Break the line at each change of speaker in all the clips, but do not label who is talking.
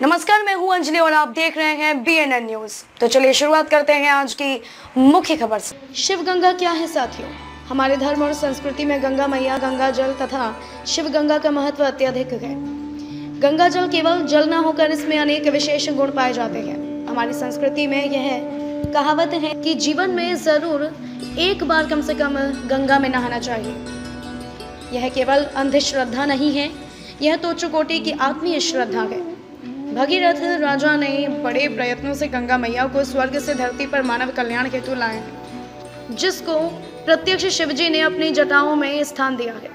नमस्कार, मैं हूं अंजलि और आप देख रहे हैं BNN न्यूज। तो चलिए शुरुआत करते हैं आज की मुख्य खबर से। शिव गंगा क्या है साथियों? हमारे धर्म और संस्कृति में गंगा मैया, गंगा जल तथा शिव गंगा का महत्व अत्यधिक है। गंगा जल केवल जल न होकर इसमें अनेक विशेष गुण पाए जाते हैं। हमारी संस्कृति में यह कहावत है कि जीवन में जरूर एक बार कम से कम गंगा में नहाना चाहिए। यह केवल अंधश्रद्धा नहीं है, यह तो चुकोटी की आत्मीय श्रद्धा है। भगीरथ राजा ने बड़े प्रयत्नों से गंगा मैया को स्वर्ग से धरती पर मानव कल्याण हेतु लाए हैं, जिसको प्रत्यक्ष शिवजी ने अपनी जटाओं में स्थान दिया है।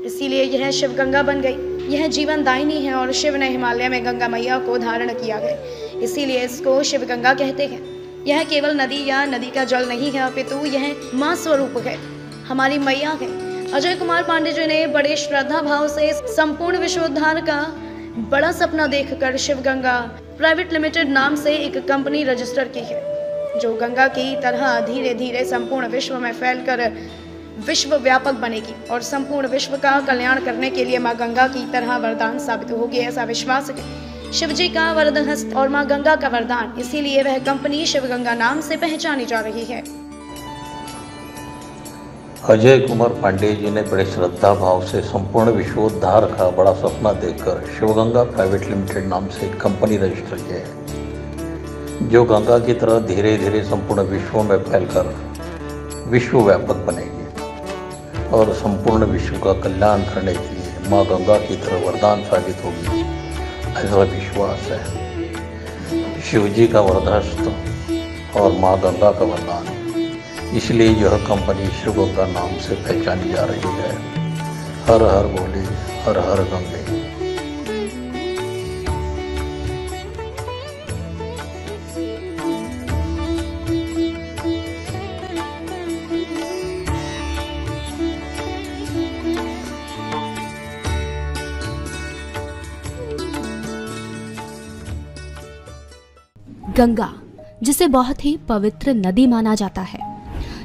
इसीलिए यह शिव गंगा बन गई। यह जीवन दायिनी है और शिव ने हिमालय में गंगा मैया को धारण किया है, इसीलिए इसको शिव गंगा कहते हैं। यह केवल नदी या नदी का जल नहीं है, अपितु यह मां स्वरूप है, हमारी मैया है। अजय कुमार पांडे जी ने बड़े श्रद्धा भाव से संपूर्ण विश्वोद्धार का बड़ा सपना देखकर शिव गंगा प्राइवेट लिमिटेड नाम से एक कंपनी रजिस्टर की है, जो गंगा की तरह धीरे धीरे संपूर्ण विश्व में फैलकर विश्व व्यापक बनेगी और संपूर्ण विश्व का कल्याण करने के लिए मां गंगा की तरह वरदान साबित होगी, ऐसा विश्वास है। शिव जी का वरदहस्त और मां गंगा का वरदान, इसीलिए वह कंपनी शिव गंगा नाम से पहचानी जा रही है।
अजय कुमार पांडे जी ने बड़े श्रद्धा भाव से संपूर्ण विश्वोद्धार का बड़ा सपना देखकर शिवगंगा प्राइवेट लिमिटेड नाम से एक कंपनी रजिस्टर की है, जो गंगा की तरह धीरे धीरे संपूर्ण विश्व में फैलकर विश्व व्यापक बनेगी और संपूर्ण विश्व का कल्याण करने के लिए माँ गंगा की तरह वरदान साबित होगी, ऐसा विश्वास है। शिव जी का वरदहस्त और माँ गंगा का वरदान, इसलिए यह कंपनी शिव गंगा नाम से पहचानी जा रही है। हर हर बोले, हर हर गंगे।
गंगा, जिसे बहुत ही पवित्र नदी माना जाता है,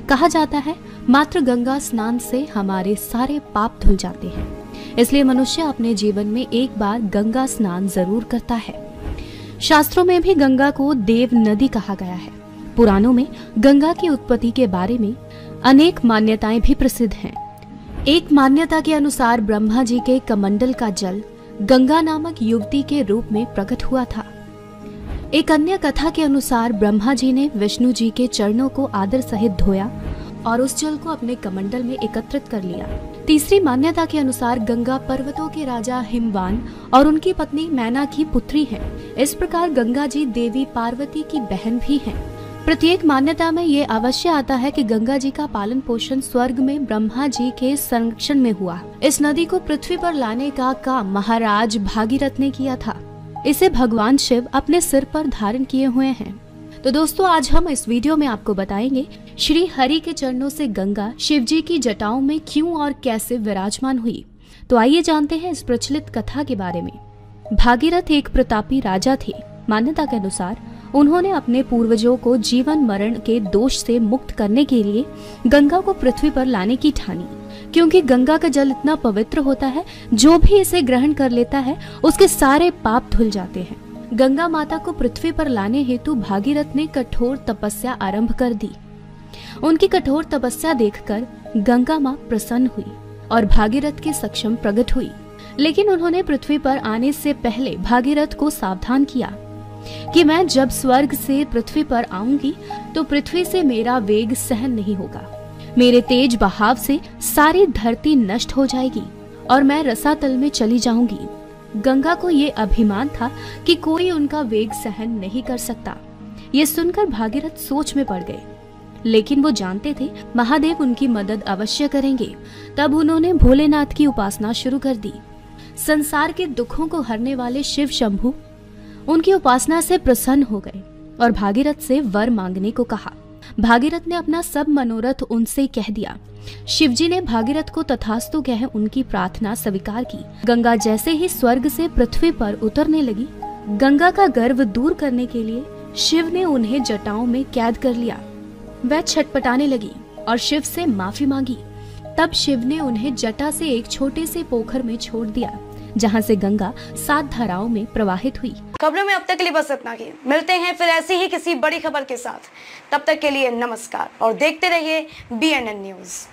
कहा जाता है मात्र गंगा स्नान से हमारे सारे पाप धुल जाते हैं। इसलिए मनुष्य अपने जीवन में एक बार गंगा स्नान जरूर करता है। शास्त्रों में भी गंगा को देव नदी कहा गया है। पुराणों में गंगा की उत्पत्ति के बारे में अनेक मान्यताएं भी प्रसिद्ध हैं। एक मान्यता के अनुसार ब्रह्मा जी के कमंडल का जल गंगा नामक युवती के रूप में प्रकट हुआ था। एक अन्य कथा के अनुसार ब्रह्मा जी ने विष्णु जी के चरणों को आदर सहित धोया और उस जल को अपने कमंडल में एकत्रित कर लिया। तीसरी मान्यता के अनुसार गंगा पर्वतों के राजा हिमवान और उनकी पत्नी मैना की पुत्री है। इस प्रकार गंगा जी देवी पार्वती की बहन भी हैं। प्रत्येक मान्यता में ये अवश्य आता है कि गंगा जी का पालन पोषण स्वर्ग में ब्रह्मा जी के संरक्षण में हुआ। इस नदी को पृथ्वी पर लाने का काम महाराज भागीरथ ने किया था। इसे भगवान शिव अपने सिर पर धारण किए हुए हैं। तो दोस्तों, आज हम इस वीडियो में आपको बताएंगे श्री हरि के चरणों से गंगा शिव जी की जटाओं में क्यों और कैसे विराजमान हुई। तो आइए जानते हैं इस प्रचलित कथा के बारे में। भागीरथ एक प्रतापी राजा थे। मान्यता के अनुसार उन्होंने अपने पूर्वजों को जीवन मरण के दोष से मुक्त करने के लिए गंगा को पृथ्वी पर लाने की ठानी, क्योंकि गंगा का जल इतना पवित्र होता है, जो भी इसे ग्रहण कर लेता है उसके सारे पाप धुल जाते हैं। गंगा माता को पृथ्वी पर लाने हेतु भागीरथ ने कठोर तपस्या आरंभ कर दी। उनकी कठोर तपस्या देखकर गंगा माँ प्रसन्न हुई और भागीरथ के सक्षम प्रकट हुई। लेकिन उन्होंने पृथ्वी पर आने से पहले भागीरथ को सावधान किया कि मैं जब स्वर्ग से पृथ्वी पर आऊंगी तो पृथ्वी से मेरा वेग सहन नहीं होगा। मेरे तेज बहाव से सारी धरती नष्ट हो जाएगी और मैं रसातल में चली जाऊंगी। गंगा को ये अभिमान था कि कोई उनका वेग सहन नहीं कर सकता। ये सुनकर भागीरथ सोच में पड़ गए, लेकिन वो जानते थे महादेव उनकी मदद अवश्य करेंगे। तब उन्होंने भोलेनाथ की उपासना शुरू कर दी। संसार के दुखों को हरने वाले शिव शंभु उनकी उपासना से प्रसन्न हो गए और भागीरथ से वर मांगने को कहा। भागीरथ ने अपना सब मनोरथ उनसे कह दिया। शिवजी ने भागीरथ को तथास्तु कह उनकी प्रार्थना स्वीकार की। गंगा जैसे ही स्वर्ग से पृथ्वी पर उतरने लगी, गंगा का गर्व दूर करने के लिए शिव ने उन्हें जटाओं में कैद कर लिया। वह छटपटाने लगी और शिव से माफी मांगी। तब शिव ने उन्हें जटा से एक छोटे से पोखर में छोड़ दिया। जहां से गंगा 7 धाराओं में प्रवाहित हुई।
खबरों में अब तक के लिए बस इतना ही। मिलते हैं फिर ऐसी ही किसी बड़ी खबर के साथ। तब तक के लिए नमस्कार और देखते रहिए BNN न्यूज।